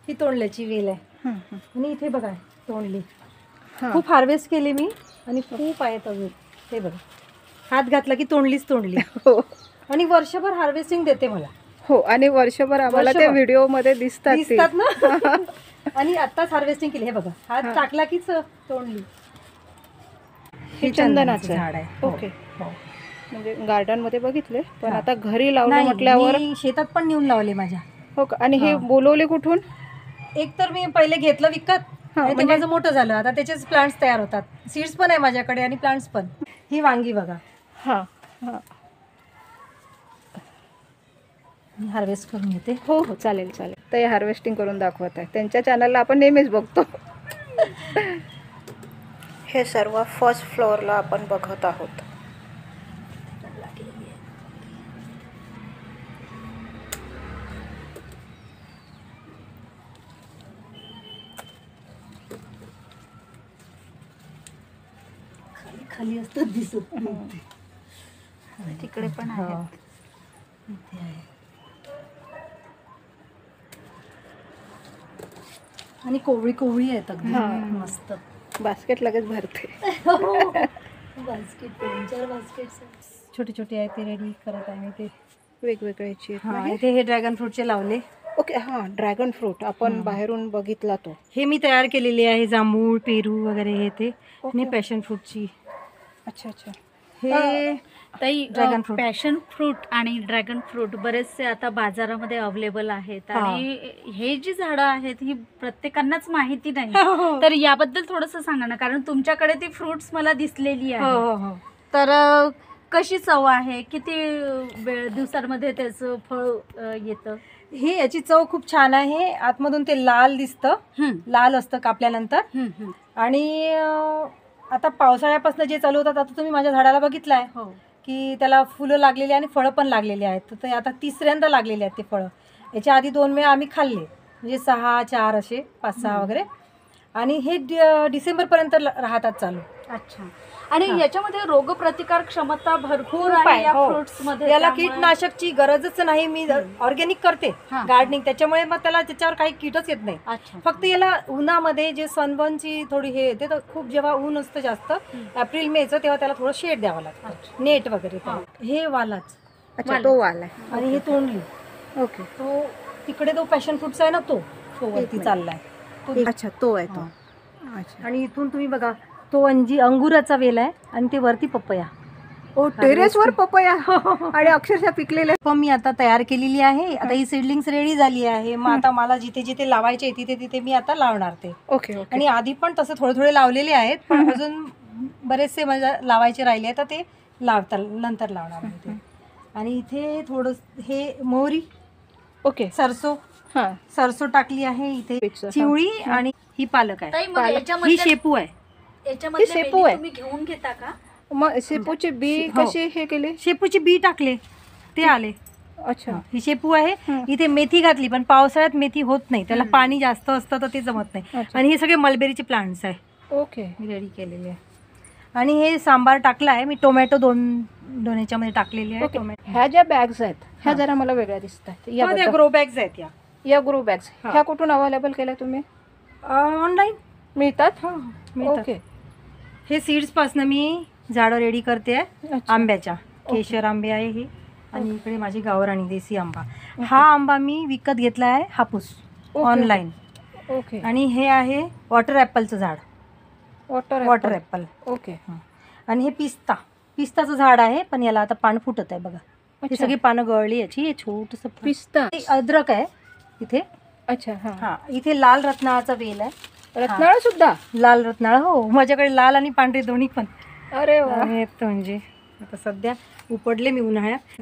ही तोंडल्याची वेल आहे आणि इथे बघा तोंडली खूप हार्वेस्ट केली मी आणि खूप आहेत अजून. हे बघा हात घातला की तोंडलीच तोंडली. हो आणि वर्षभर हार्वेस्टिंग देते मला. हो आणि वर्षभर आम्हाला ते व्हिडिओ मध्ये दिसतात ना. आणि आताच हार्वेस्टिंग केली. हे बघा हात टाकला कीच तोंडली. हे चंदनाचं झाड आहे. ओके म्हणजे गार्डन मध्ये बघितले पण आता घरी लावलं म्हटल्यावर शेतात पण नेऊन लावले माझ्या. हो का. आणि हे बोलवले कुठून? एक तर मी पहिले घेतलं विकत आणि ते माझं मोठं झालं. आता त्याचेच प्लांट्स तयार होतात. सीड्स पण आहे माझ्याकडे आणि प्लांट्स पण. ही वांगी बघा. हा हा हार्वेस्ट करून घेते. हो हो चालेल चालेल. ते हार्वेस्टिंग करून दाखवत आहे. त्यांच्या चॅनलला आपण नेहमीच बघतो. हे सर्व फर्स्ट फ्लोअरला आपण बघत आहोत. खाली असतात दिसत तिकडे पण आहेत. इथे आहे आणि कोवळी कोवळी आहेत अगदी मस्त. बास्केट लगेच भरते. बास्केट 3-4 बास्केट छोटे छोटे आहे ते रेडी करत आहे मी. ते वेगवेगळ्याचे इथे हे ड्रॅगन फ्रूटचे लावले. ओके हा ड्रॅगन फ्रूट आपण बाहेरून बघितला तो. हे मी तयार केलेली आहे. जांभूळ पेरू वगैरे हे ते आणि पॅशन फ्रूटची. अच्छा अच्छा. हे ताई ड्रॅगन फ्रूट पॅशन फ्रूट आणि ड्रॅगन फ्रूट बरेचसे आता बाजारामध्ये अवेलेबल आहेत आणि हे जी झाडं आहेत ही प्रत्येकांनाच माहिती नाही. तर याबद्दल थोडंसं सांगा ना कारण तुमच्याकडे ती फ्रुट्स मला दिसलेली आहे. तर कशी चव आहे? किती दिवसांमध्ये त्याचं फळ येतं? ही याची चव खूप छान आहे. आतमधून ते लाल दिसतं. लाल असतं कापल्यानंतर. आणि आता पावसाळ्यापासून जे चालू होतात आता तुम्ही माझ्या झाडाला बघितलंय की त्याला फुलं लागलेली आणि फळं पण लागलेली आहेत. तर ते आता तिसऱ्यांदा लागलेले आहेत ते फळं. याच्या आधी 2 वेळा आम्ही खाल्ले म्हणजे 6, 4 असे 5-6 वगैरे. आणि हे डिसेंबरपर्यंत राहतात चालू. अच्छा. आणि याच्यामध्ये रोगप्रतिकार क्षमता भरपूर आहे या फ्रुट्स मध्ये. याला कीटनाशकची गरजच नाही. मी ऑर्गॅनिक करते गार्डनिंग त्याच्यामुळे मग त्याच्यावर काही कीटच येत नाही. फक्त याला उन्हामध्ये जे सनबर्नची थोडी हे येते तर खूप जेव्हा ऊन असतं जास्त एप्रिल मेचं तेव्हा त्याला थोडं शेड द्यावं लागतं नेट वगैरे. हे वालाच. अच्छा तो वाला आणि हे तोंडली. ओके. तो तिकडे तो पॅशन फ्रूटचा आहे ना तो वरती चाललाय. अच्छा तो आहे तो. आणि इथून तुम्ही बघा तो अंगुराचा वेल आहे आणि ते वरती पपया. ओ टेरेसवर पपया आणि अक्षरशः पिकलेले पण मी आता तयार केलेली आहे. आता ही सीडलिंग्स रेडी झाली आहे. मग आता मला जिथे जिथे लावायचे तिथे तिथे मी आता लावणार ते. ओके. आणि आधी पण तसे थोडे थोडे लावलेले आहेत पण अजून बरेचसे माझ्या लावायचे राहिले तर ते नंतर लावणार आहे ते. आणि इथे थोडं हे मोहरी. ओके. सरसो. सरसो टाकली आहे इथे. चिवळी आणि ही पालक आहे. ही शेपू आहे. शेपू आहे. तुम्ही घेऊन घेता का? मग शेपूचे बी कसे हे केले? शेपूचे बी टाकले ते आले. अच्छा. ही शेपू आहे. इथे मेथी घातली पण पावसाळ्यात मेथी होत नाही त्याला पाणी जास्त असतं तर ते जमत नाही. आणि हे सगळे मलबेरीचे प्लांट्स आहे. ओके. रेडी केलेले आहे. आणि हे सांबार टाकला आहे मी. टोमॅटो दोन याच्यामध्ये टाकलेले आहे. टोमॅटो ह्या ज्या बॅग्स आहेत ह्या जरा मला वेगळ्या दिसतात. या ग्रो बॅग्स आहेत. या ग्रो बॅग्स ह्या कुठून अवेलेबल केल्या तुम्ही? ऑनलाईन मिळतात. ओके. हे सीड्स पासून मी झाडं रेडी करते आंब्याच्या. केशर आंबे आहे हे आणि इकडे माझी गावराणी देसी आंबा. हा आंबा मी विकत घेतला आहे हापूस ऑनलाईन. ओके. आणि हे आहे वॉटर ॲपलचं झाड. Water Apple. ओके. आणि हे पिस्ताचं झाड आहे पण याला आता पान फुटत आहे बघा. ही सगळी पानं गळली याची. हे छोटंसं पिस्ता. अद्रक आहे इथे. अच्छा. हा इथे लाल रत्नाळाचा वेल आहे. रत्नाळ सुद्धा? लाल रत्नाळ. हो माझ्याकडे लाल आणि पांढरे दोन्ही पण. अरे आहेत म्हणजे आता सध्या उपडले मी उन्हाळ्यात.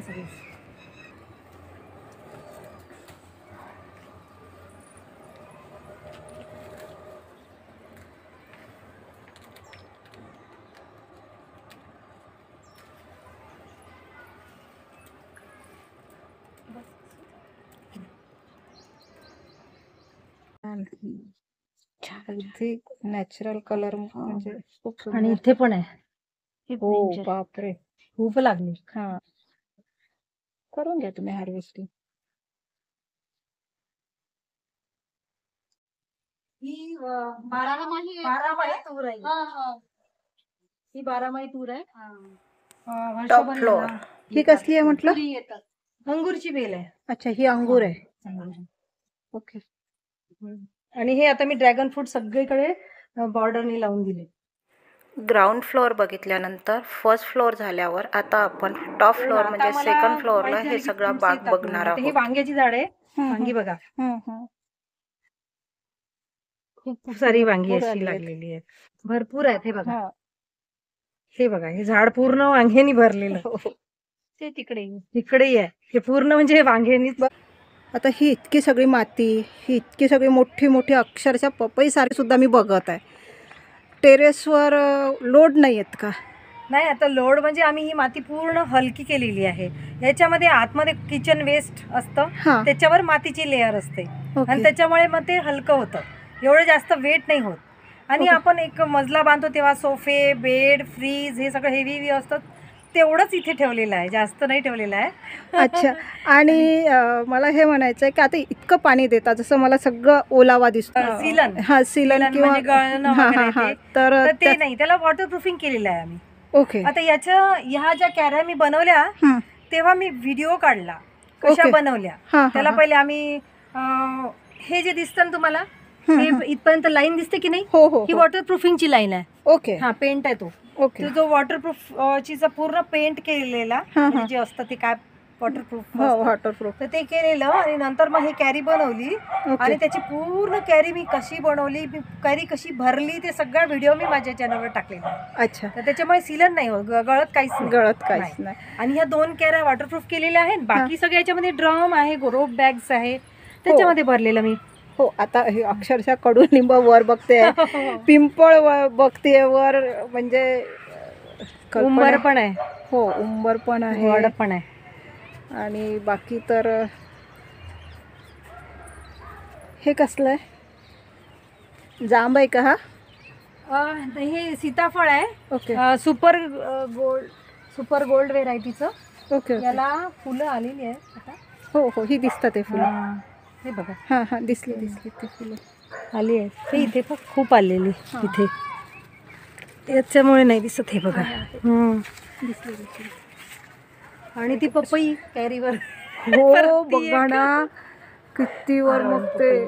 नॅचरल कलर म्हणजे खूप. आणि इथे पण आहे. हो बापरे खूप लागली. हा करून घ्या तुम्ही हार्वेस्टिंग. ही बारामाही तूर आहे. ही बारामाही तूर आहे. Top floor. ही कसली आहे म्हटलं? अंगूरची बेल आहे. अच्छा, ही अंगूर आहे. ओके. आणि हे आता मी ड्रॅगन फ्रूट सगळीकडे बॉर्डरनी लावून दिले. ग्राउंड फ्लोअर बघितल्यानंतर फर्स्ट फ्लोअर झाल्यावर आता आपण टॉप फ्लोअर म्हणजे सेकंड फ्लोअरला हे सगळं बाग बघणार ही आहोत. वांग्याची झाड आहे. वांगी बघा, खूप सारी वांगी अशी लागलेली आहेत, भरपूर आहेत. हे बघा, हे बघा, हे झाड पूर्ण वांग्यानी भरलेलं. ते तिकडेही आहे, हे पूर्ण म्हणजे वांग्यानीच. आता ही इतकी सगळी माती, ही इतकी सगळी मोठी मोठी अक्षरशः पपई सारी सुद्धा मी बघत आहे. टेरेसवर लोड नाही आहेत का? नाही, आता लोड म्हणजे आम्ही ही माती पूर्ण हलकी केलेली आहे. याच्यामध्ये आतमध्ये किचन वेस्ट असतं, त्याच्यावर मातीची लेअर असते आणि त्याच्यामुळे मग ते हलकं होतं, एवढं जास्त वेट नाही होत. आणि आपण एक मजला बांधतो तेव्हा सोफे, बेड, फ्रीज हे सगळं हेवी असतं, तेवढंच इथे ठेवलेलं आहे, जास्त नाही ठेवलेलं आहे. अच्छा. आणि मला हे म्हणायचं आहे की आता इतकं पाणी देतात, जसं मला सगळं ओलावा दिसतो. सीलन, सीलन किंवा तर ते नाही, त्याला वॉटरप्रूफिंग केलेलं आहे आम्ही. ओके. आता ह्या ज्या कॅऱ्या मी बनवल्या तेव्हा मी व्हिडिओ काढला कशा बनवल्या. त्याला पहिले आम्ही हे जे दिसतं ना तुम्हाला, हे इथपर्यंत लाईन दिसते की नाही, ही वॉटरप्रूफिंगची लाईन आहे. ओके. हा पेंट आहे तो. ओके. जो वॉटरप्रूफ ची पूर्ण पेंट केलेला जे असतं ते काय वॉटरप्रूफ, तर ते केलेलं. आणि नंतर मग हे कॅरी बनवली आणि त्याची पूर्ण कॅरी मी कशी बनवली, कॅरी कशी भरली, ते सगळा व्हिडिओ मी माझ्या चॅनलवर टाकलेला. अच्छा. तर त्याच्यामुळे सिलन नाही होत, गळत काहीच नाही. आणि ह्या 2 कॅऱ्या वॉटरप्रूफ केलेल्या आहेत. बाकी सगळ्या याच्यामध्ये ड्रम आहे, रोप बॅग्स आहे, त्याच्यामध्ये भरलेलं मी. हो. आता हे अक्षरशः कडुलिंब वर बघते, पिंपळ बघते वर, म्हणजे उंबर पण आहे. हो, उंबर पण आहे, वड पण आहे. आणि बाकी तर हे कसलं आहे? जांब आहे का हा? हे सीताफळ आहे. ओके. सुपर गोल्ड व्हेरायटीचं. ओके. याला फुलं आलेली आहेत आता. हो, ही दिसतात ते फुलं. हे बघा, हा दिसली ते फुलं आली आहेत. हे इथे पण खूप आलेली इथे, याच्यामुळे नाही दिसत. हे बघा, दिसली. आणि ती पपई कॅरीवर. हो, बघा ना किती वर बघते.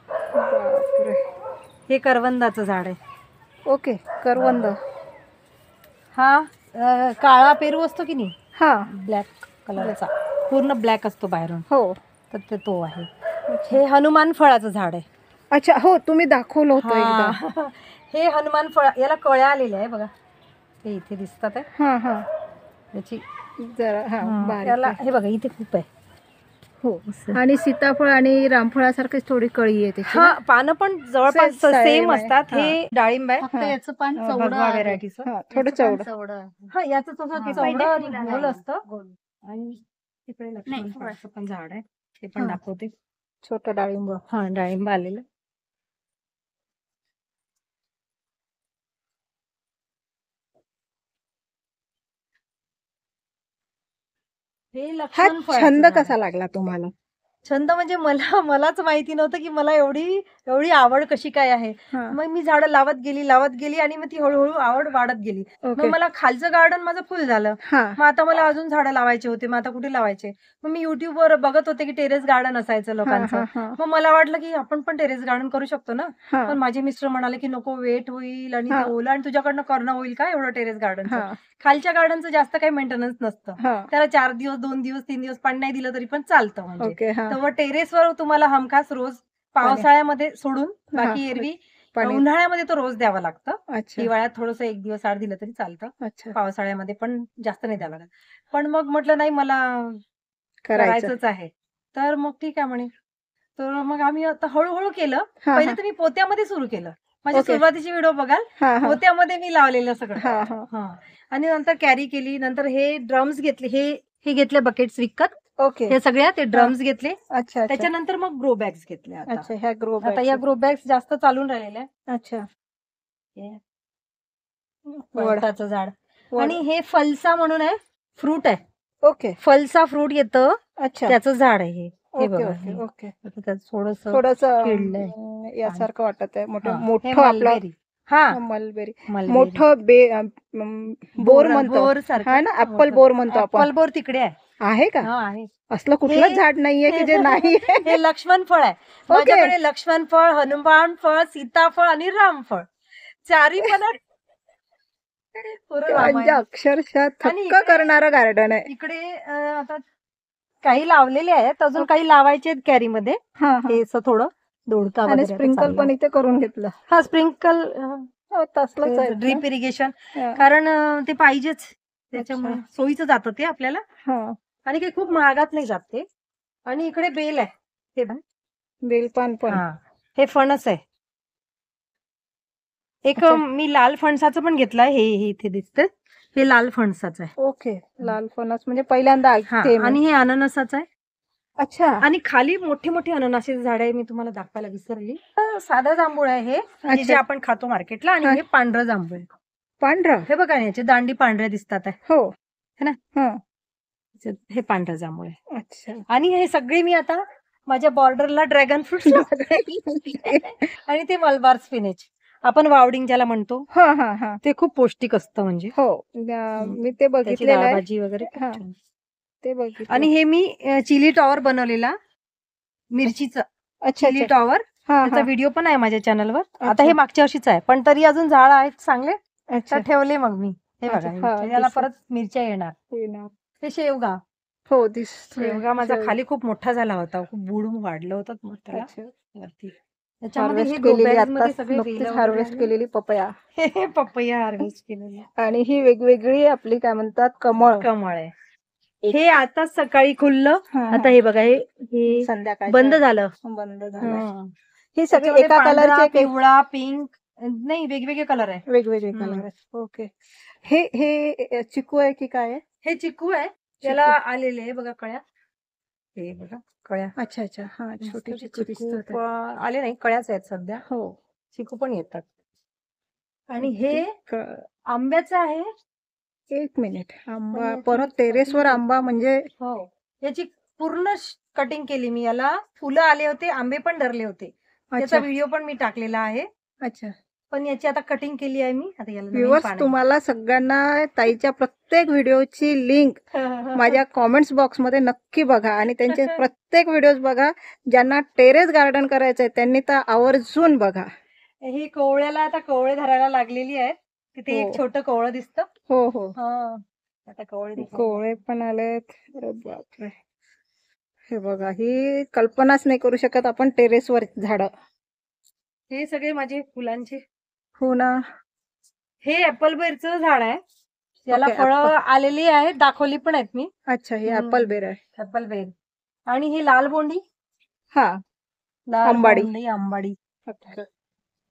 बापरे. हे करवंदाचं झाड आहे. ओके. करवंद. हा काळा पेरू असतो की नाही, हा ब्लॅक कलरचा, पूर्ण ब्लॅक असतो बाहेरून. हो, तर तो आहे. हे हनुमान फळाचं झाड आहे. अच्छा. हो, तुम्ही दाखवलं होतं एकदा. हे हनुमान फळ, याला कळ्या आलेल्या आहे बघा, हे इथे दिसतात आहे. याची जरा याला हे बघा, इथे खूप आहे. हो. आणि सीताफळ आणि रामफळासारखी थोडी कळी आहे त्याची. हा, पानं पण जवळपास सेम असतात. हे डाळिंब आहे, फक्त याचं पान चवडं व्हेरायटीचं, थोडं चवडं. हा, याचं तसं चवडं गोल असतं. आणि तिकडे लक्ष्मण फळाचं पण झाड आहे, ते पण दाखवते. छोटं डाळिंब. हा, डाळिंब आलेलं. हा छंद कसा लागला तुम्हाला? छंद म्हणजे मलाच माहिती नव्हतं की मला एवढी आवड कशी काय आहे. मग मी झाडं लावत गेली आणि मग ती हळूहळू आवड वाढत गेली. मग मला खालचं गार्डन माझं फुल झालं. मग आता मला अजून झाडं लावायचे होते. मग आता कुठे लावायचे? मग मी युट्यूबवर बघत होते की टेरेस गार्डन असायचं लोकांचं. मग मला वाटलं की आपण पण टेरेस गार्डन करू शकतो ना. पण माझे मिस्टर म्हणाले की नको, वेट होईल आणि ते ओलं आणि तुझ्याकडनं करणं होईल का एवढं टेरेस गार्डनचं. खालच्या गार्डनचं जास्त काही मेंटेनन्स नसतं. त्याला 4 दिवस, 2 दिवस, 3 दिवस पाणी नाही दिलं तरी पण चालतं. म्हणजे तर टेरेसवर तुम्हाला हमखास रोज पावसाळ्यामध्ये सोडून बाकी एरवी उन्हाळ्यामध्ये तो रोज द्यावा लागतं. हिवाळ्यात थोडंसं 1 दिवस 8 दिलं तरी चालतं. पावसाळ्यामध्ये पण जास्त नाही द्यावं लागत. पण मग म्हटलं नाही, मला करायचंच आहे. तर मग ठीक आहे म्हणे. तर मग आम्ही आता हळूहळू केलं. पहिले तर मी पोत्यामध्ये सुरू केलं. माझी सुरुवातीची व्हिडिओ बघाल, पोत्यामध्ये मी लावलेलं सगळं. आणि नंतर कॅरी केली. नंतर हे ड्रम्स घेतले, हे घेतले बकेट्स विकत. ओके. हे सगळ्या ते ड्रम्स घेतले. अच्छा. त्याच्यानंतर मग ग्रो बॅग्स घेतले. अच्छा. ह्या ग्रो आता या ग्रो बॅग्स जास्त चालून राहिलेल्या. अच्छा. वडाचं झाड. आणि हे फलसा म्हणून आहे, फ्रूट आहे. ओके. फलसा फ्रूट येतं. अच्छा. त्याचं झाड आहे हे. हे ओके बघा, ओके हे. ओके. आता त्यात थोडंसं थोडस किडलंय. यासारखं वाटत आहे, मोठं हा, हे मोठं आपलं मलबेरी. हा, मलबेरी, मलबेरी. मोठं बोर म्हणतो हा ना, ऍपल बोर म्हणतो आपण. ऍपल बोर तिकडे आहे. आहे का? हा, आहे. असलं कुठलंच झाड नाहीये की जे नाही हे लक्ष्मण फळ आहे. माझ्याकडे लक्ष्मण फळ, हनुमान फळ, सीताफळ आणि रामफळ चारी पण आहे. पुरं म्हणजे रामायण. अक्षरशः आणि थक्क इकडे- करणारं गार्डन आहे. इकडे आता काही लावलेले आहेत, अजून काही लावायचे आहेत कॅरीमध्ये. हा, हा. हे असं थोडं दोडका आणि वगैरे आता स्प्रिंकल चाललाय. पण इथे करून घेतलं. हा, स्प्रिंकल हो, तसलंच आहे ड्रीप इरिगेशन, हा. कारण ते पाहिजेच, त्याच्यामुळे सोयीचं जातं ते आपल्याला. हा. आणि काही खूप महागात नाही जात ते. आणि इकडे बेल आहे, हे बघ. बेलपान पण. हा, हे फणस आहे. एक अच्छा. मी लाल फणसाचं पण घेतलंय. हे इथे दिसतं, हे लाल फणसाचं आहे. ओके, लाल फणस म्हणजे पहिल्यांदा हा, ऐकते मी. आणि हे अननसाचं आहे. अच्छा. आणि खाली मोठी मोठी अननसाची झाड आहे, मी तुम्हाला दाखवायला विसरली. साधं जांभूळ आहे हे, म्हणजे जे अच्छा. आपण खातो मार्केटला. आणि हा. हे पांढरं जांभूळ आहे. पांढरा. हे बघा, याची दांडी पांढऱ्या दिसतात आहे, हो, है ना. हा. हे पांढरं जांभूळ आहे. अच्छा. आणि हे सगळे मी आता माझ्या बॉर्डरला ड्रॅगन फ्रूट आणि ते मलबार स्पिनेच, आपण वावडिंग ज्याला म्हणतो, हा, हा, हा. ते खूप पौष्टिक असतं. म्हणजे हो, मी ते त्याची बघितलेलं आहे. डाळभाजी वगैरे खूप हा. छान. ते बघितलं. आणि हे मी चिली टॉवर बनवलेला, मिरचीचं अच्छा, चिली अच्छा. टॉवर. हा, त्याचा हा. व्हिडिओ पण आहे माझ्या चॅनलवर. आता अच्छा. हे मागच्या वर्षीच आहे, पण तरी अजून झाड आहेत चांगले, अच्छा. तर ठेवले मग मी. हे अच्छा, बघा, हा, याला दिसतं. परत मिरच्या येणार. हे शेवगा. हो, दिसतोय. शेवगा माझा खाली खूप मोठा झाला होता, खूप बुडून वाढलं होतं मग त्याला अच्छा. वरती. त्याच्यामध्ये हे हार्वेस्ट केलेली, ग्रोबॅग्स मध्ये आता सगळे नुकतीच वेलं वगैरे हार्वेस्ट आले. केलेली पपया. हे पपया हार्वेस्ट केलेली आणि ही वेगवेगळी आपली काय म्हणतात, कमळ. कमळ आहे. हे आता सकाळी खुललं. हा, हा. आता हे बघा, हे संध्याकाळी बंद झालं. बंद झालं. हं. ही सगळी त्याच्यामध्ये एका पांढरा, कलरचे पिवळा, पिंक, नाही वेगवेगळे कलर आहे. वेगवेगळे हम्म. कलर आहेत. ओके. हे चिकू आहे की काय आहे? हे चिकू आहे, त्याला आलेले आहे बघा कळ्या. हे बघा कळ्या. अच्छा, अच्छा. हा, छोटे चिकू दिसतात. आले नाही, कळ्याच आहेत सध्या. हो. चिकू पण येतात. आणि हे आंब्याचं आहे. एक मिनिट. आंबा याची परत टेरेसवर आंबा म्हणजे हो, याची पूर्ण कटिंग केली मी. याला फुलं आले होते, आंबे पण धरले होते. त्याचा अच्छा. व्हिडिओ पण मी टाकलेला आहे. अच्छा. पण याची आता कटिंग केली आहे मी. आता याला नवीन व्ह्युअर्स, पानं. तुम्हाला सगळ्यांना ताईच्या प्रत्येक व्हिडिओची लिंक माझ्या कॉमेंट्स बॉक्स मध्ये नक्की बघा आणि त्यांचे प्रत्येक व्हिडिओज बघा. ज्यांना टेरेस गार्डन करायचंय त्यांनी तर आवर्जून बघा. ही कोवळ्याला आता कोवळे धरायला लागलेली आहेत. तिथे हो. एक छोटं कोवळं दिसतं. हो, हो. आता कोवळे कोवळे पण आलेत. अरे बापरे. हे बघा, ही कल्पनाच नाही करू शकत आपण टेरेसवर झाड. हे सगळे माझे फुलांचे. हो ना. हे ऍपल बेरचं झाड आहे, याला ओके, फळं आलेली आहेत, दाखवली पण आहेत मी. अच्छा, हे ऍपल बेर आहे. ऍपल बेर. आणि ही लाल बोंडी, हा, लाल आंबाडी. बोंडी, आंबाडी.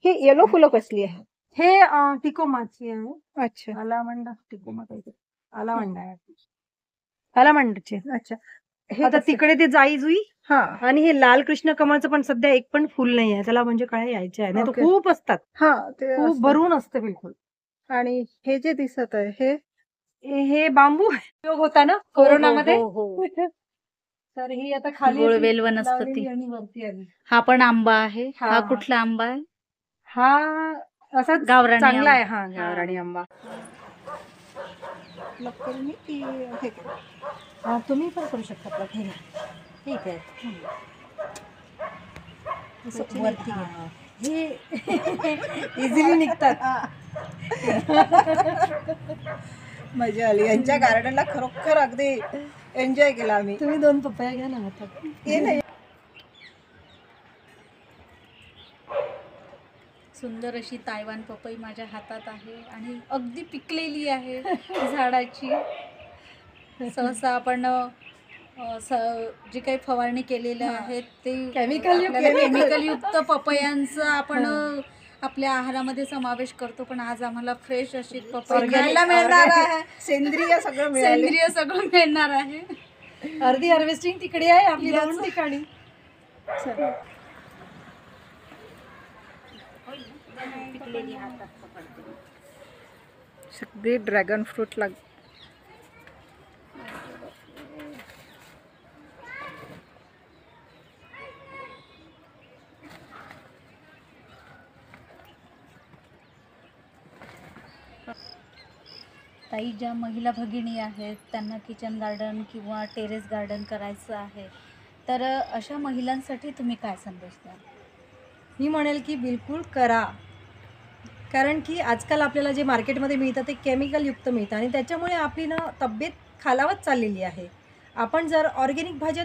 ही येलो फुलं कसली आहे? हे टिकोमाची आहे. अच्छा, आलामंडा टिकोमा काहीतरी. आलामंडा आहे. आलामंडाची. अच्छा. आता तिकडे ते जाई जुई. हा, आणि हे लाल कृष्ण कमळचं पण सध्या एक पण फुल नाही आहे. त्याला म्हणजे काय यायचे आहे, नाही तर ओके. खूप असतात, हा, ते खूप असतं. भरून असतं बिलकुल. आणि हे जे दिसत आहे हे बांबू उपयोग होता ना कोरोनामध्ये. हो, हो, हो. तर ही आता खाली गोळवेल अशी वनस्पती. लावलेली आणि वरती आली. हा पण आंबा आहे. हा, हा हा. कुठला आंबा आहे? हा असाच गावरानी चांगला आहे. आंबा. हा, गावरानी आंबा. तुम्ही पण करू शकता आपला घेणं. ठीक आहे. असं वरती घ्या. हे इझिली निघतात. मजा आली यांच्या गार्डनला. खरोखर अगदी एन्जॉय केला आम्ही. तुम्ही 2 पपया घ्या ना हातात. हे नाही. सुंदर अशी तायवान पपई माझ्या हातात आहे आणि अगदी पिकलेली आहे झाडाची. सहसा आपण जे काही फवारणी केलेल्या आहेत ते केमिकल युक्त पपयांचं आपण आपल्या आहारामध्ये समावेश करतो, पण आज आम्हाला फ्रेश अशी पपई खायला मिळणार आहे. सेंद्रिय सगळं सेंद्रिय सगळं मिळणार आहे. अर्धी हार्वेस्टिंग तिकडे आहे आपली 2 ठिकाणी. सगळी ड्रॅगन फ्रूट ताई, ज्या महिला भगिनी आहेत त्यांना किचन गार्डन किंवा टेरेस गार्डन करायचं आहे, तर अशा महिलांसाठी तुम्ही काय संदेश द्याल? मी म्हणेल की बिलकुल करा, कारण की आजकाल आपल्याला जे मार्केटमध्ये मिळतं ते केमिकलयुक्त मिळतं आणि त्याच्यामुळे आपली ना तब्येत खालावत चाललेली आहे. आपण जर ऑर्गॅनिक भाज्या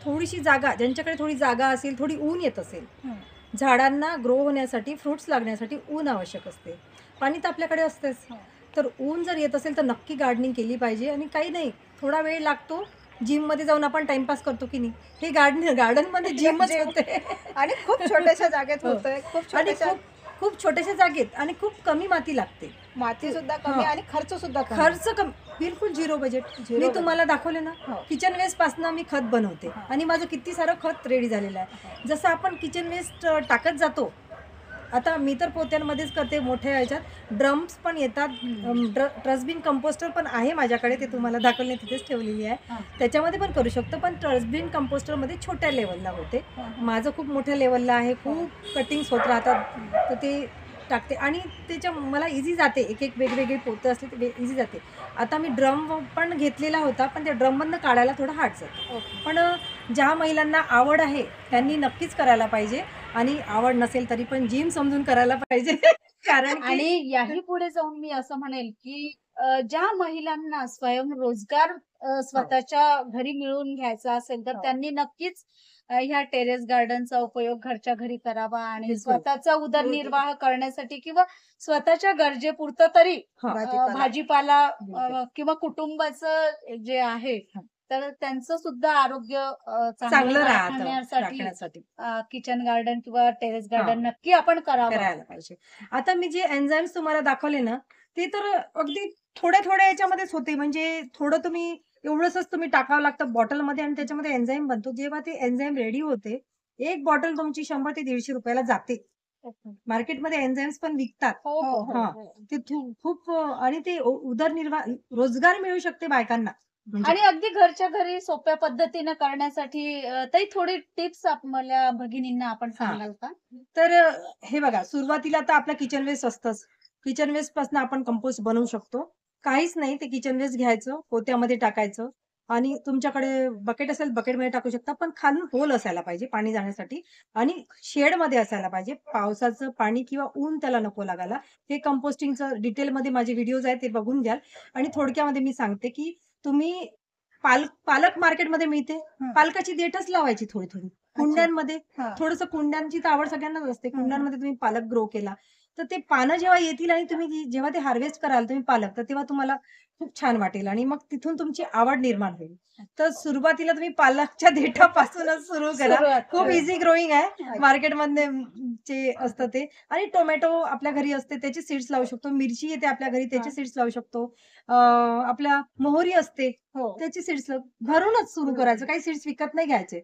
थोडीशी जागा, ज्यांच्याकडे थोडी जागा असेल, थोडी ऊन येत असेल, झाडांना ग्रो होण्यासाठी, फ्रुट्स लागण्यासाठी ऊन आवश्यक असते, पाणी तर आपल्याकडे असतेच, तर ऊन जर येत असेल तर नक्की गार्डनिंग केली पाहिजे. आणि काही नाही, थोडा वेळ लागतो, जिममध्ये जाऊन आपण टाइमपास करतो की नाही, हे गार्डनमध्ये जिमच होते आणि खूप छोट्याशा जागेत होतंय, खूप छोट्याशा जागेत आणि खूप कमी माती लागते, माती सुद्धा कमी आणि खर्च सुद्धा कमी. खर्च कमी, बिलकुल झिरो बजेट. मी तुम्हाला दाखवले ना, किचन वेस्ट पासून मी खत बनवते आणि माझं किती सारं खत रेडी झालेलं आहे. जसं आपण किचन वेस्ट टाकत जातो, आता मी तर पोत्यांमध्येच करते, मोठ्या ह्याच्यात ड्रम्स पण येतात, ट्रस्टबिन कंपोस्टर पण आहे माझ्याकडे, ते तुम्हाला दाखवले, तिथेच ठेवलेली आहे, त्याच्यामध्ये पण करू शकतो. पण ट्रस्टबिन कंपोस्टरमध्ये छोट्या लेवलला होते, माझं खूप मोठ्या लेवलला आहे, खूप कटिंग्स होत राहतात, तर ते टाकते आणि त्याच्या मला इझी जाते. एक वेगवेगळे पोतं असले ते इझी जाते. आता मी ड्रम पण घेतलेला होता, पण त्या ड्रममधनं काढायला थोडं हार्ड जातं. पण ज्या महिलांना आवड आहे त्यांनी नक्कीच करायला पाहिजे, आणि आवड नसेल तरी पण जिम समजून करायला पाहिजे. कारण आणि याही पुढे जाऊन मी असं म्हणेल की ज्या महिलांना स्वयंरोजगार स्वतःच्या घरी मिळवून घ्यायचा असेल तर त्यांनी नक्कीच ह्या टेरेस गार्डनचा उपयोग घरच्या घरी करावा आणि स्वतःचा उदरनिर्वाह करण्यासाठी किंवा स्वतःच्या गरजेपुरतं तरी भाजीपाला किंवा कुटुंबाचं जे आहे तर त्यांचं सुद्धा आरोग्य चांगलं राखण्यासाठी किचन गार्डन किंवा टेरेस गार्डन नक्की आपण करायला पाहिजे. आता मी जे एन्झाईम्स तुम्हाला दाखवले ना, ते तर अगदी थोड्या याच्यामध्येच होते, म्हणजे थोडं तुम्ही एवढंच तुम्ही टाकावं लागतं बॉटलमध्ये आणि त्याच्यामध्ये एन्झाईम बनतो. जेव्हा ते एन्झाईम रेडी होते, एक बॉटल तुमची 100 ते 150 रुपयाला जाते. मार्केटमध्ये एन्झाईम्स पण विकतात. ते खूप आणि ते उदरनिर्वाह, रोजगार मिळू शकते बायकांना. आणि अगदी घरच्या घरी सोप्या पद्धतीने करण्यासाठी ताई थोडी टिप्स आपल्या भगिनींना आपण सांगाल का? तर हे बघा, सुरुवातीला तर आपलं किचन वेस्ट असतंच, किचन वेस्ट पासून आपण कंपोस्ट बनवू शकतो. काहीच नाही, ते किचन वेस्ट घ्यायचं, पोत्यामध्ये टाकायचं आणि तुमच्याकडे बकेट असेल बकेटमध्ये टाकू शकता, पण खालून होल असायला पाहिजे पाणी जाण्यासाठी आणि शेडमध्ये असायला पाहिजे. पावसाचं पाणी किंवा ऊन त्याला नको लागायला. हे कंपोस्टिंगचं डिटेलमध्ये माझे व्हिडिओज आहेत, ते बघून घ्याल. आणि थोडक्यामध्ये मी सांगते की तुम्ही पालक मार्केटमध्ये मिळते, पालकाची देठच लावायची थोडी कुंड्यांमध्ये. थोडंसं कुंड्यांची तर आवड सगळ्यांनाच असते. कुंड्यांमध्ये तुम्ही पालक ग्रो केला तर ते पानं जेव्हा येतील आणि तुम्ही जेव्हा ते हार्वेस्ट कराल तुम्ही पालक, तर तेव्हा तुम्हाला खूप छान वाटेल आणि मग तिथून तुमची आवड निर्माण होईल. तर सुरुवातीला तुम्ही पालकच्या देठापासूनच सुरू करा. खूप इझी ग्रोईंग आहे, मार्केटमध्ये जे असतं ते. आणि टोमॅटो आपल्या घरी असते त्याचे सीड्स लावू शकतो, मिरची येते आपल्या घरी त्याचे सीड्स लावू शकतो, आपल्या मोहरी असते त्याचे सीड्स घरूनच सुरू करायचं, काही सीड्स विकत नाही घ्यायचे.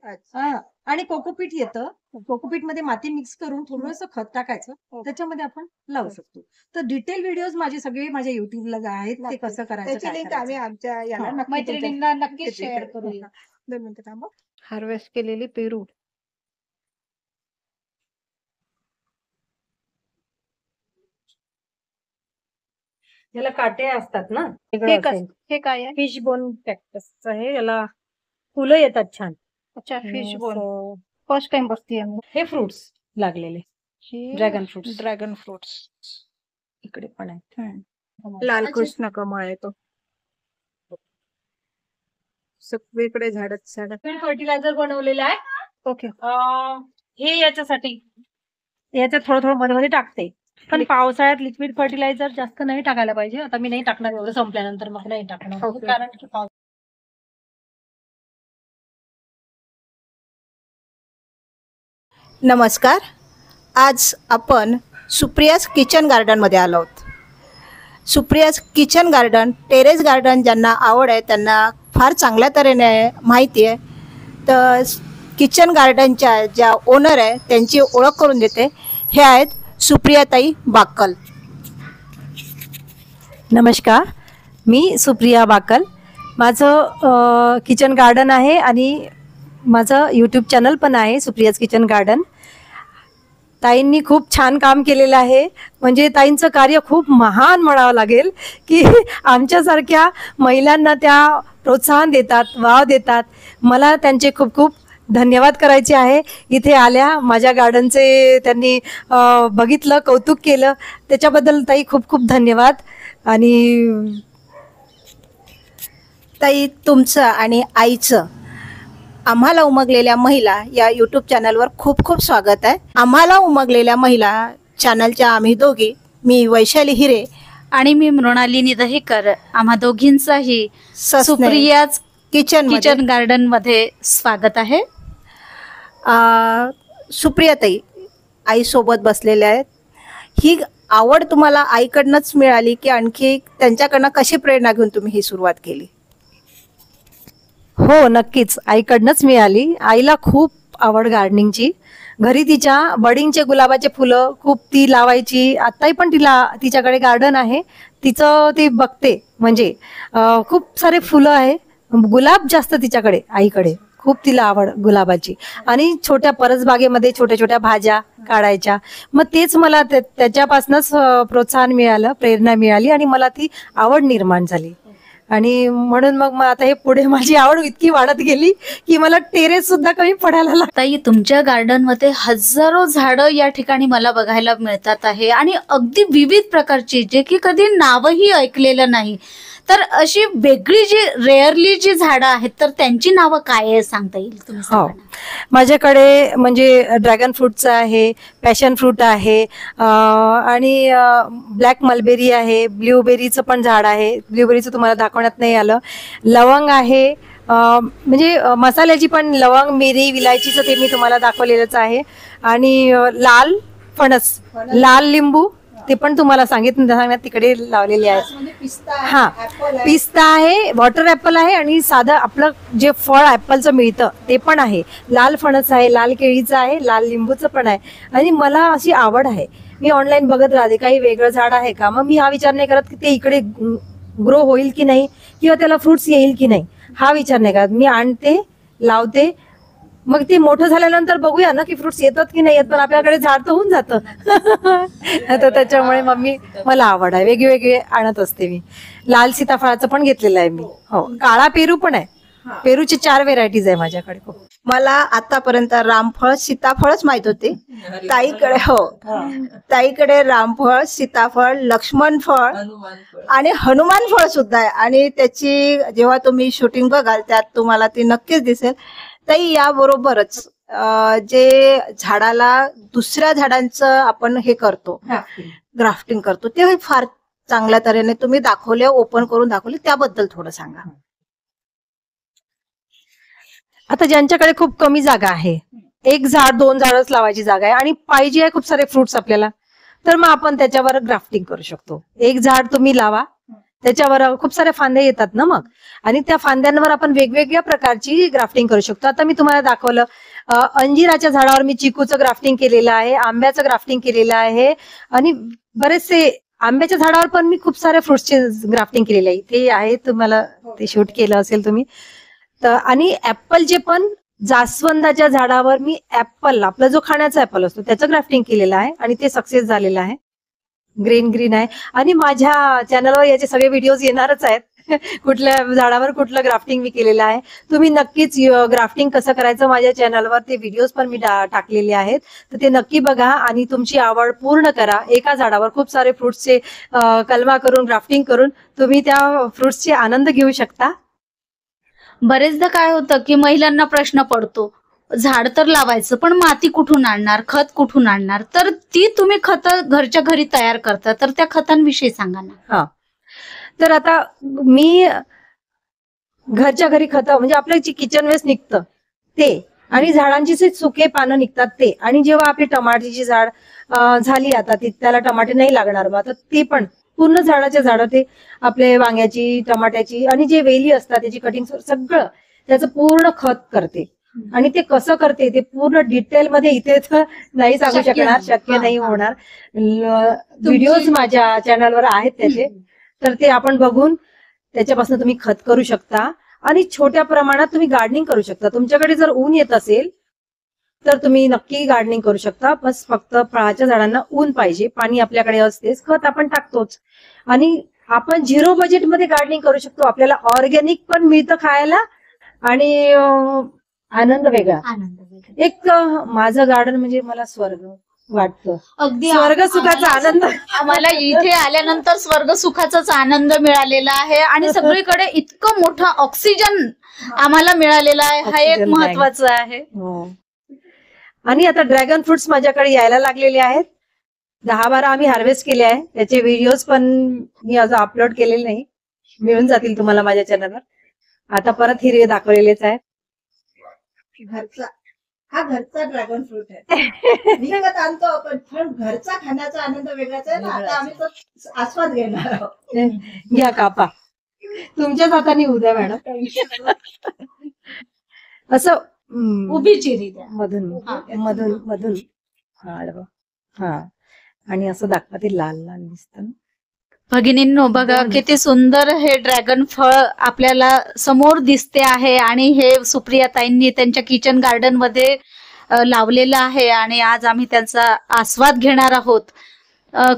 आणि कोकोपीट येतं, कोकोपीट मध्ये माती मिक्स करून थोडंसं खत टाकायचं, त्याच्यामध्ये आपण लावू शकतो. तर डिटेल व्हिडिओज माझे सगळे माझ्या युट्यूबला आहेत, ते कसं करायचं लिंक आम्ही आमच्या याला मैत्रिणींना नक्कीच शेअर करूया. 2 मिनिटं थांबा. हार्वेस्ट केलेली पेरू, याला काटे असतात ना. हे काय आहे? फिश बोन कॅक्टस आहे, याला फुलं येतात छान. अच्छा, फिश बोन फर्स्ट टाइम बघतीये मी. हे फ्रुट्स लागलेले ड्रॅगन फ्रुट्स इकडे पण आहेत. लाल कृष्ण कमळ आहे तो. सगळीकडे झाडच झाड. फर्टिलायझर बनवलेलं आहे. ओके. हे याच्यासाठी याच्यात थोडं मध्ये टाकते, पण पावसाळ्यात लिक्विड फर्टिलायझर जास्त नाही टाकायला पाहिजे. आता मी नाही टाकणार, एवढं संपल्यानंतर मग नाही टाकणार, कारण की नमस्कार, आज आपण सुप्रियाज किचन गार्डनमध्ये आलो आहोत. Supriya's kitchen garden, terrace garden ज्यांना आवड आहे त्यांना फार चांगल्या तऱ्हेने माहिती आहे. तर किचन गार्डनच्या ज्या ओनर आहे त्यांची ओळख करून देते. हे आहेत सुप्रियाताई बाकल. नमस्कार, मी सुप्रिया बाकल. माझं किचन गार्डन आहे आणि माझं यूट्यूब चॅनल पण आहे, सुप्रियाज किचन गार्डन. ताईंनी खूप छान काम केलेलं आहे. म्हणजे ताईंचं कार्य खूप महान म्हणावं लागेल की आमच्यासारख्या महिलांना त्या प्रोत्साहन देतात, वाव देतात. मला त्यांचे खूप खूप धन्यवाद करायचे आहे. इथे आल्या, माझ्या गार्डनचे त्यांनी बघितलं, कौतुक केलं, त्याच्याबद्दल ताई खूप खूप धन्यवाद. आणि ताई, तुमचं आणि आईचं आम्हाला उमगलेल्या महिला या यूट्यूब चॅनलवर खूप खूप स्वागत आहे. आम्हाला उमगलेल्या महिला चॅनलच्या आम्ही दोघी, मी वैशाली हिरे आणि मी मृणालिनी दहीकर, आम्हा दोघींचाही सुप्रियाज किचन गार्डन मध्ये स्वागत आहे. सुप्रियाताई आईसोबत बसलेल्या आहेत. ही आवड तुम्हाला आईकडनंच मिळाली की आणखी त्यांच्याकडनं कशी प्रेरणा घेऊन तुम्ही ही सुरुवात केली? हो, नक्कीच आईकडनंच मिळाली. आईला खूप आवड गार्डनिंगची. घरी तिच्या बडिंगचे गुलाबाचे फुलं खूप ती लावायची. आताही पण तिच्याकडे गार्डन आहे, तिचं ती बघते. म्हणजे खूप सारे फुलं आहे, गुलाब जास्त तिच्याकडे, आईकडे खूप तिला आवड गुलाबाची. आणि छोट्या परसबागेमध्ये छोट्या छोट्या भाज्या काढायच्या. मग तेच मला त्याच्यापासूनच प्रोत्साहन मिळालं, प्रेरणा मिळाली आणि मला ती आवड निर्माण झाली. आणि म्हणून मग आता हे पुढे माझी आवड इतकी वाढत गेली की मला टेरेस सुद्धा कमी पडायला लागला. ताई, तुमच्या गार्डन मध्ये हजारो झाडं या ठिकाणी मला बघायला मिळतात आहे आणि अगदी विविध प्रकारची, जे की कधी नावही ऐकलेलं नाही. तर अशी वेगळी जी रेअरली जी झाडं आहेत, तर त्यांची नावं काय आहे सांगता येईल तुम्ही? हो, माझ्याकडे म्हणजे ड्रॅगन फ्रूटचं आहे, पॅशन फ्रूट आहे, आणि ब्लॅक मलबेरी आहे, ब्ल्यूबेरीचं पण झाड आहे. ब्ल्यूबेरीचं तुम्हाला दाखवण्यात नाही आलं. लवंग आहे, म्हणजे मसाल्याची पण लवंग, मिरी, विलायचीचं ते मी तुम्हाला दाखवलेलंच आहे. आणि लाल फणस, लाल लिंबू ते पण तुम्हाला सांगण्यात तिकडे लावलेले आहेत. हा, पिस्ता आहे, वॉटर ऍपल आहे आणि साधं आपलं जे फळ ऍपलचं मिळतं ते पण आहे. लाल फणस आहे, लाल केळीचं आहे, लाल लिंबूचं पण आहे. आणि मला अशी आवड आहे, मी ऑनलाईन बघत राहते काही वेगळं झाड आहे का. मग मी हा विचार नाही करत की ते इकडे ग्रो होईल की नाही किंवा त्याला फ्रुट्स येईल की नाही, हा विचार नाही करत. मी आणते, लावते, मग ते मोठं झाल्यानंतर बघूया ना की फ्रुट्स येतात की नाही येत, पण आपल्याकडे झाड तर होऊन जातं. तर त्याच्यामुळे मला आवड आहे, वेगवेगळे आणत असते मी. लाल सीताफळाचं पण घेतलेलं आहे मी. हो, काळा पेरू पण आहे. पेरूची 4 व्हेरायटीज आहे माझ्याकडे. मला आतापर्यंत रामफळ, सीताफळच माहित होते. ताईकडे हो, ताईकडे रामफळ, सीताफळ, लक्ष्मण फळ आणि हनुमान फळ सुद्धा आहे. आणि त्याची जेव्हा तुम्ही शूटिंग बघाल त्यात तुम्हाला ती नक्कीच दिसेल. ताई, याबरोबरच जे झाडाला दुसऱ्या झाडांचं आपण हे करतो, ग्राफ्टिंग करतो, ते फार चांगल्या तऱ्हेने तुम्ही दाखवले, ओपन करून दाखवले, त्याबद्दल थोडं सांगा. आता ज्यांच्याकडे खूप कमी जागा आहे, 1 झाड 2 झाडच लावायची जागा आहे आणि पाहिजे आहे खूप सारे फ्रुट्स आपल्याला, तर मग आपण त्याच्यावर ग्राफ्टिंग करू शकतो. 1 झाड तुम्ही लावा, त्याच्यावर खूप सारे फांदे येतात ना मग, आणि त्या फांद्यांवर आपण वेगवेगळ्या प्रकारची ग्राफ्टिंग करू शकतो. आता मी तुम्हाला दाखवलं, अंजिराच्या झाडावर मी चिकूचं ग्राफ्टिंग केलेलं आहे, आंब्याचं ग्राफ्टिंग केलेलं आहे, आणि बरेचसे आंब्याच्या झाडावर पण मी खूप सारे फ्रुट्सचे ग्राफ्टिंग केलेले आहे. ते आहे, तुम्हाला ते शूट केलं असेल तुम्ही. तर आणि ऍपलचे पण, जास्वंदाच्या झाडावर मी ऍपल, आपला जो खाण्याचा ऍपल असतो त्याचं ग्राफ्टिंग केलेलं आहे आणि ते सक्सेस झालेलं आहे. ग्रीन आहे. आणि माझ्या चॅनलवर याचे सगळे व्हिडिओज येणारच आहेत, कुठल्या झाडावर कुठलं ग्राफ्टिंग मी केलेलं आहे. तुम्ही नक्कीच ग्राफ्टिंग कसं करायचं माझ्या चॅनलवर ते व्हिडिओज पण मी टाकलेले आहेत, तर ते नक्की बघा आणि तुमची आवड पूर्ण करा. एका झाडावर खूप सारे फ्रुट्सचे कलमा करून, ग्राफ्टिंग करून तुम्ही त्या फ्रुट्सचे आनंद घेऊ शकता. बरेचदा काय होतं की महिलांना प्रश्न पडतो, झाड तर लावायचं पण माती कुठून आणणार, खत कुठून आणणार, तर ती तुम्ही खत घरच्या घरी तयार करता, तर त्या खतांविषयी सांगा ना. हा, तर आता मी घरच्या घरी खत म्हणजे आपलं जे किचन वेस्ट निघतं ते, आणि झाडांची जे सुके पानं निघतात ते, आणि जेव्हा आपली टमाट्याची झाड झाली आता त्याला टमाटे नाही लागणार मग, तर ते पण पूर्ण झाडाचे झाडं, ते आपले वांग्याची, टमाट्याची आणि जे वेली असतात त्याची कटिंग सगळं त्याचं पूर्ण खत करते. आणि ते कसं करते ते पूर्ण डिटेल मध्ये इथे तर नाही सांगू शकणार, शक्य नाही होणार. व्हिडिओज माझ्या चॅनलवर आहेत त्याचे, तर ते आपण बघून त्याच्यापासून तुम्ही खत करू शकता आणि छोट्या प्रमाणात तुम्ही गार्डनिंग करू शकता. तुमच्याकडे जर ऊन येत असेल तर तुम्ही नक्की गार्डनिंग करू शकता. बस फक्त फळाच्या झाडांना ऊन पाहिजे, पाणी आपल्याकडे असतेच, खत आपण टाकतोच. आणि आपण 0 बजेटमध्ये गार्डनिंग करू शकतो. आपल्याला ऑर्गॅनिक पण मिळतं खायला आणि आनंद वेगळा. एक माझं गार्डन म्हणजे मला स्वर्ग वाटतं. अगदी स्वर्ग सुखाचा आनंद. आम्हाला इथे आल्यानंतर स्वर्ग सुखाचाच आनंद मिळालेला आहे आणि सगळीकडे इतकं मोठं ऑक्सिजन आम्हाला मिळालेला आहे. हा एक Oxygen महत्वाचं आहे. हो. आणि आता ड्रॅगन फ्रुट्स माझ्याकडे यायला लागलेले आहेत. 10-12 आम्ही हार्वेस्ट केले आहे. त्याचे व्हिडिओज पण मी अजून अपलोड केलेले नाही. मिळून जातील तुम्हाला माझ्या चॅनलवर. आता परत हिरवे दाखवलेलेच आहेत. हा घरचा ड्रॅगन फ्रूट आहे. विकत आणतो आपण, पण घरचा खाण्याचा आनंद वेगळाच आहे ना. आता आम्ही तो आस्वाद घेणार आहोत. घ्या कापा, तुमच्याच हाताने उद्या मॅडम. असं उभी चिरी द्या. मधून मधून मधून हा आणि असं दाखवा, ते लाल लाल दिसतं. भगिनींनो बघा किती सुंदर हे ड्रॅगन फळ आपल्याला समोर दिसते आहे आणि हे सुप्रिया ताईंनी त्यांच्या किचन गार्डन मध्ये लावलेलं आहे आणि आज आम्ही त्यांचा आस्वाद घेणार आहोत.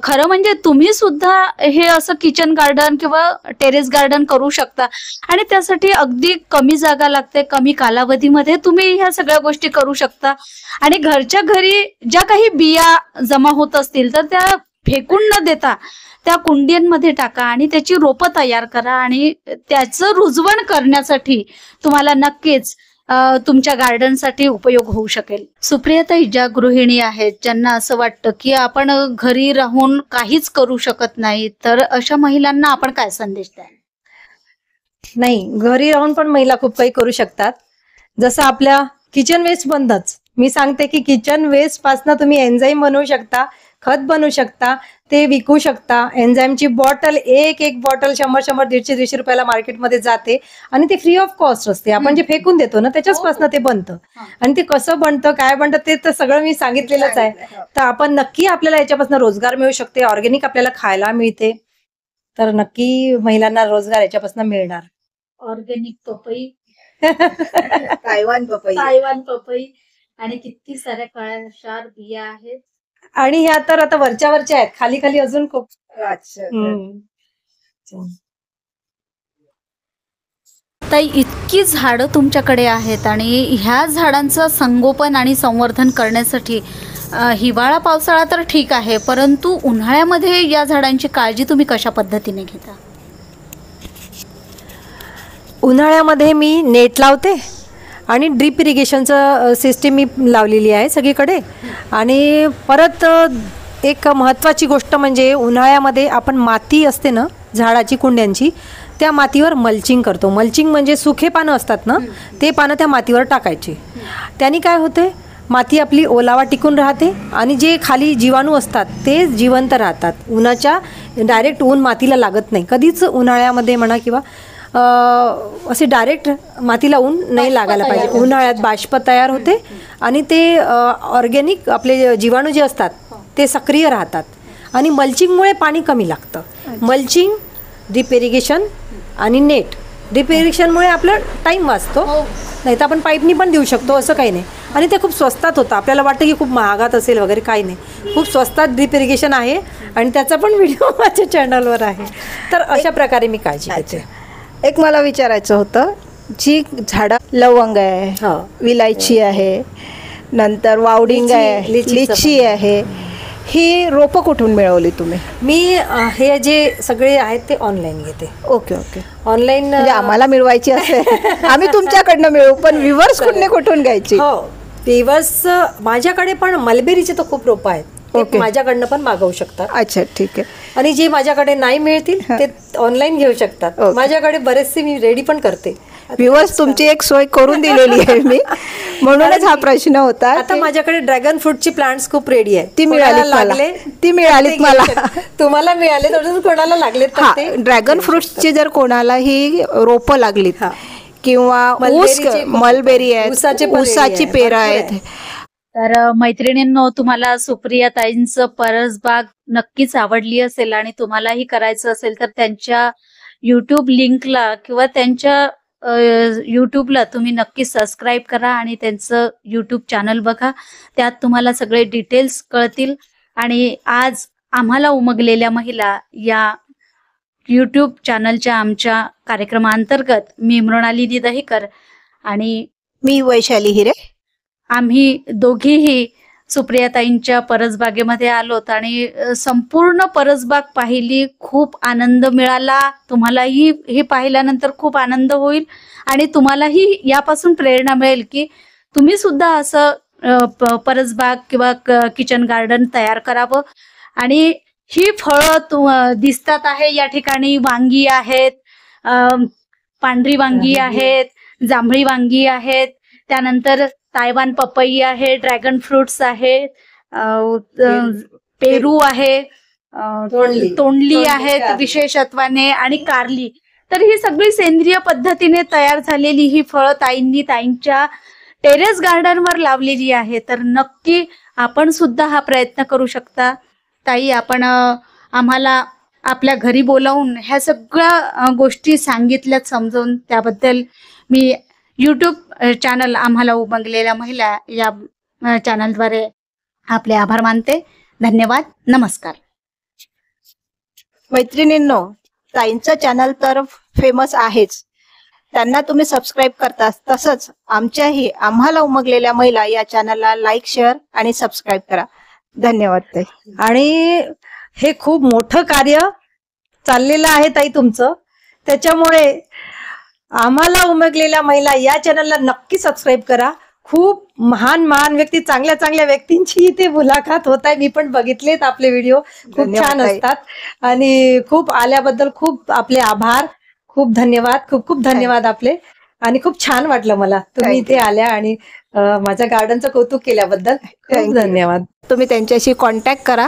खरं म्हणजे तुम्ही सुद्धा हे असं किचन गार्डन किंवा टेरेस गार्डन करू शकता आणि त्यासाठी अगदी कमी जागा लागते, कमी कालावधीमध्ये तुम्ही ह्या सगळ्या गोष्टी करू शकता. आणि घरच्या घरी ज्या काही बिया जमा होत असतील तर त्या फेकून न देता त्या कुंड्यांमध्ये टाका आणि त्याची रोपं तयार करा आणि त्याचं रुजवण करण्यासाठी तुम्हाला नक्कीच तुमच्या गार्डनसाठी उपयोग होऊ शकेल. सुप्रियाताई ज्या गृहिणी आहेत ज्यांना असं वाटतं की आपण घरी राहून काहीच करू शकत नाही, तर अशा महिलांना आपण काय संदेश द्याल? नाही, घरी राहून पण महिला खूप काही करू शकतात. जसं आपल्या किचन वेस्ट बनतच. मी सांगते की किचन वेस्ट पासून तुम्ही एन्झाईम बनवू शकता, खत बनवू शकता, ते विकू शकता. एन्झाईमची बॉटल एक बॉटल 100, 150 रुपयाला मार्केटमध्ये जाते आणि ते फ्री ऑफ कॉस्ट असते. आपण जे फेकून देतो ना त्याच्याचपासून ते बनतं. आणि ते कसं बनतं, काय बनतं ते तर सगळं मी सांगितलेलंच आहे. तर आपण नक्की आपल्याला याच्यापासून रोजगार मिळू शकते. ऑर्गॅनिक आपल्याला खायला मिळते, तर नक्की महिलांना रोजगार याच्यापासून मिळणार. ऑर्गॅनिक पपई, तायवान पपई आणि किती साऱ्या काळ्याशार बिया आहेत. आणि ह्या तर आता वरच्या आहेत, खाली खाली अजून खूप. ताई, इतकी झाडं तुमच्याकडे आहेत आणि ह्या झाडांचं संगोपन आणि संवर्धन करण्यासाठी हिवाळा पावसाळा तर ठीक आहे, परंतु उन्हाळ्यामध्ये या झाडांची काळजी तुम्ही कशा पद्धतीने घेता? उन्हाळ्यामध्ये मी नेट लावते आणि ड्रीप इरिगेशनचं सिस्टीम मी लावलेली आहे सगळीकडे. आणि परत एक महत्त्वाची गोष्ट म्हणजे उन्हाळ्यामध्ये आपण माती असते ना झाडाची, कुंड्यांची, त्या मातीवर मल्चिंग करतो. मल्चिंग म्हणजे सुखे पानं असतात ना, ते पानं त्या मातीवर टाकायची. त्याने काय होते, माती आपली ओलावा टिकून राहते आणि जे खाली जीवाणू असतात ते जिवंत राहतात. उन्हाच्या डायरेक्ट ऊन मातीला लागत नाही. कधीच उन्हाळ्यामध्ये म्हणा किंवा असे डायरेक्ट मातीला ऊन नाही लागायला पाहिजे. उन्हाळ्यात बाष्प तयार होते आणि ते ऑर्गॅनिक आपले जीवाणू जे असतात ते सक्रिय राहतात. आणि मल्चिंगमुळे पाणी कमी लागतं. मल्चिंग, ड्रीप इरिगेशन आणि नेट. ड्रीप इरिगेशनमुळे आपलं टाईम वाचतो, नाही तर आपण पाईपनी पण देऊ शकतो, असं काही नाही. आणि ते खूप स्वस्तात होतं. आपल्याला वाटतं की खूप महागात असेल वगैरे, काही नाही, खूप स्वस्तात ड्रीप इरिगेशन आहे आणि त्याचा पण व्हिडिओ माझ्या चॅनलवर आहे. तर अशा प्रकारे मी काळजी घेते. एक मला विचारायचं होतं, जी झाडं लवंग आहे, विलायची आहे, नंतर वावडिंग आहे, लिची आहे, ही रोपं कुठून मिळवली तुम्ही? मी हे जे सगळे आहेत ते ऑनलाईन घेते. ओके. ऑनलाईन म्हणजे आम्हाला मिळवायची असेल आम्ही तुमच्याकडनं मिळवू, पण व्ह्यूअर्स कुठून घ्यायची? हो, व्ह्यूअर्स माझ्याकडे पण मलबेरीचे तर खूप रोपं आहेत, माझ्याकडनं पण मागवू शकतात. अच्छा, ठीक आहे. आणि जे माझ्याकडे नाही मिळतील ते ऑनलाईन घेऊ शकतात. माझ्याकडे बरेचसे मी रेडी पण करते. व्ह्यूअर्स तुमची एक सोय करून दिलेली आहे मी, म्हणूनच हा प्रश्न होता. आता माझ्याकडे ड्रॅगन फ्रूटची प्लांट्स खूप रेडी आहे. ती मिळाली मला. तुम्हाला मिळाले तर कोणाला लागले तर ड्रॅगन फ्रूटची जर कोणालाही रोपं लागलीत किंवा मलबेरी आहेत, ऊसाची पेरं आहेत. तर मैत्रिणींनो, तुम्हाला सुप्रिया ताईंचं परसबाग नक्कीच आवडली असेल आणि तुम्हालाही करायचं असेल तर त्यांच्या YouTube लिंकला किंवा त्यांच्या यूट्यूबला तुम्ही नक्की सबस्क्राईब करा आणि त्यांचं यूट्यूब चॅनल बघा. त्यात तुम्हाला सगळे डिटेल्स कळतील. आणि आज आम्हाला उमगलेल्या महिला या यूट्यूब चॅनलच्या आमच्या कार्यक्रमाअंतर्गत मी मृणालिनी दहीकर आणि मी वैशाली हिरे, आम्ही दोघीही सुप्रियाताईंच्या परसबागेमध्ये आलोत आणि संपूर्ण परसबाग पाहिली. खूप आनंद मिळाला. तुम्हालाही हे पाहिल्यानंतर खूप आनंद होईल आणि तुम्हालाही यापासून प्रेरणा मिळेल की तुम्ही सुद्धा असं परसबाग किंवा किचन गार्डन तयार करावं. आणि ही फळं दिसतात आहे या ठिकाणी. वांगी आहेत, पांढरी वांगी आहेत, जांभळी वांगी आहेत, त्यानंतर तायवान पपई आहे, ड्रॅगन फ्रुट्स आहेत, पेरू आहे, तोंडली आहेत विशेषत्वाने, आणि कारली. तर ही सगळी सेंद्रिय पद्धतीने तयार झालेली ही फळं ताईंनी ताईंच्या टेरेस गार्डनवर लावलेली आहे. तर नक्की आपण सुद्धा हा प्रयत्न करू शकता. ताई, आपण आम्हाला आपल्या घरी बोलावून ह्या सगळ्या गोष्टी सांगितल्यात समजावून, त्याबद्दल मी यूट्यूब चॅनल आम्हाला उमगलेल्या महिला या चॅनलद्वारे आपले आभार मानते. धन्यवाद. नमस्कार. मैत्रिणींनो, ताईंचं चॅनल तर फेमस आहेच, त्यांना तुम्ही सबस्क्राईब करता. तसंच आम्हाला उमगलेल्या महिला या चॅनलला लाईक, शेअर आणि सबस्क्राईब करा. धन्यवाद ताई. आणि हे खूप मोठं कार्य चाललेलं आहे ताई तुमचं, त्याच्यामुळे आम्हाला उमगलेल्या महिला या चॅनलला नक्की सबस्क्राईब करा. खूप महान महान व्यक्ती, चांगल्या चांगल्या व्यक्तींची इथे मुलाखत होत आहे. मी पण बघितलेत आपले व्हिडिओ, खूप छान असतात. आणि खूप आल्याबद्दल खूप आपले आभार, खूप धन्यवाद, खूप खूप धन्यवाद आपले. आणि खूप छान वाटलं मला तुम्ही इथे आल्या आणि माझ्या गार्डनचं कौतुक केल्याबद्दल खूप धन्यवाद. तुम्ही त्यांच्याशी कॉन्टॅक्ट करा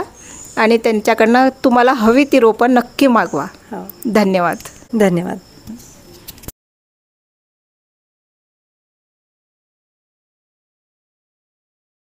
आणि त्यांच्याकडनं तुम्हाला हवी ती रोपं नक्की मागवा. धन्यवाद. धन्यवाद.